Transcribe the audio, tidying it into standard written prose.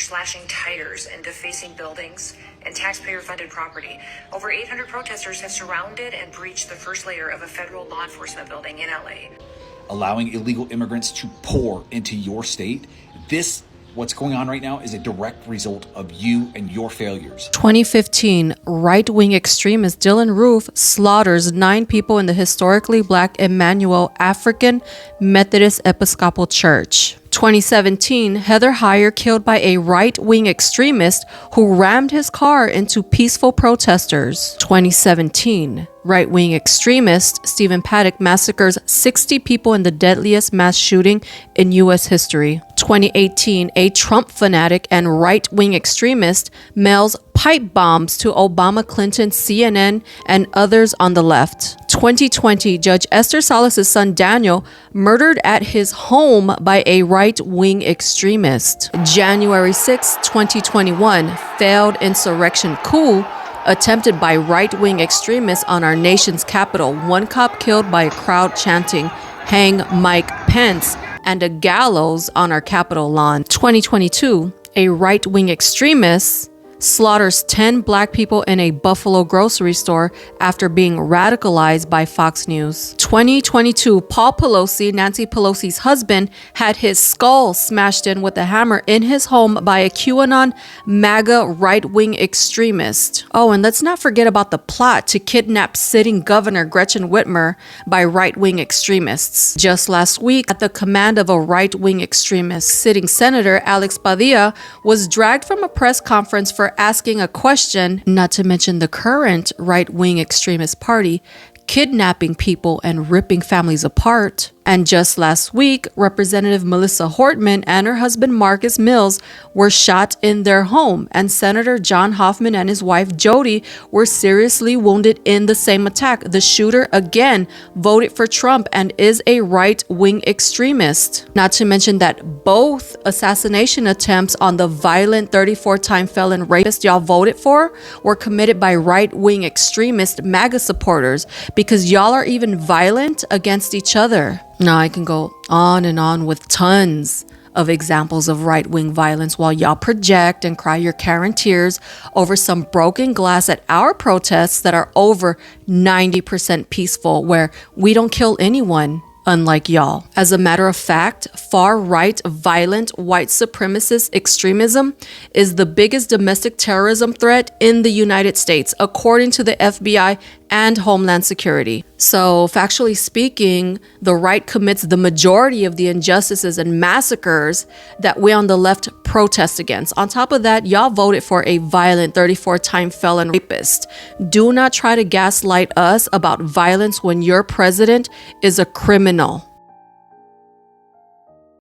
slashing tires and defacing buildings and taxpayer-funded property. Over 800 protesters have surrounded and breached the first layer of a federal law enforcement building in LA. Allowing illegal immigrants to pour into your state. What's going on right now is a direct result of you and your failures. 2015, right-wing extremist Dylan Roof slaughters 9 people in the historically black Emmanuel African Methodist Episcopal Church. 2017, Heather Heyer killed by a right-wing extremist who rammed his car into peaceful protesters. 2017, right-wing extremist Stephen Paddock massacres 60 people in the deadliest mass shooting in U.S. history. 2018, a Trump fanatic and right-wing extremist mails pipe bombs to Obama, Clinton, CNN, and others on the left. 2020, Judge Esther Salas' son Daniel murdered at his home by a right-wing extremist. January 6, 2021, failed insurrection coup attempted by right-wing extremists on our nation's capital. 1 cop killed by a crowd chanting, "Hang Mike Pence," and a gallows on our Capitol lawn. 2022, a right-wing extremist slaughters 10 black people in a Buffalo grocery store after being radicalized by Fox News. 2022, Paul Pelosi, Nancy Pelosi's husband, had his skull smashed in with a hammer in his home by a QAnon MAGA right-wing extremist. Oh, and let's not forget about the plot to kidnap sitting Governor Gretchen Whitmer by right-wing extremists. Just last week, at the command of a right-wing extremist, sitting Senator Alex Padilla was dragged from a press conference for asking a question, not to mention the current right-wing extremist party kidnapping people and ripping families apart. And just last week, Representative Melissa Hortman and her husband Marcus Mills were shot in their home, and Senator John Hoffman and his wife Jody were seriously wounded in the same attack. The shooter, again, voted for Trump and is a right-wing extremist. Not to mention that both assassination attempts on the violent 34-time felon rapist y'all voted for were committed by right-wing extremist MAGA supporters, because y'all are even violent against each other. Now I can go on and on with tons of examples of right-wing violence while y'all project and cry your Karen tears over some broken glass at our protests that are over 90% peaceful, where we don't kill anyone. Unlike y'all. As a matter of fact, far-right, violent, white supremacist extremism is the biggest domestic terrorism threat in the United States, according to the FBI and Homeland Security. So, factually speaking, the right commits the majority of the injustices and massacres that we on the left protest against. On top of that, y'all voted for a violent 34-time felon rapist. Do not try to gaslight us about violence when your president is a criminal.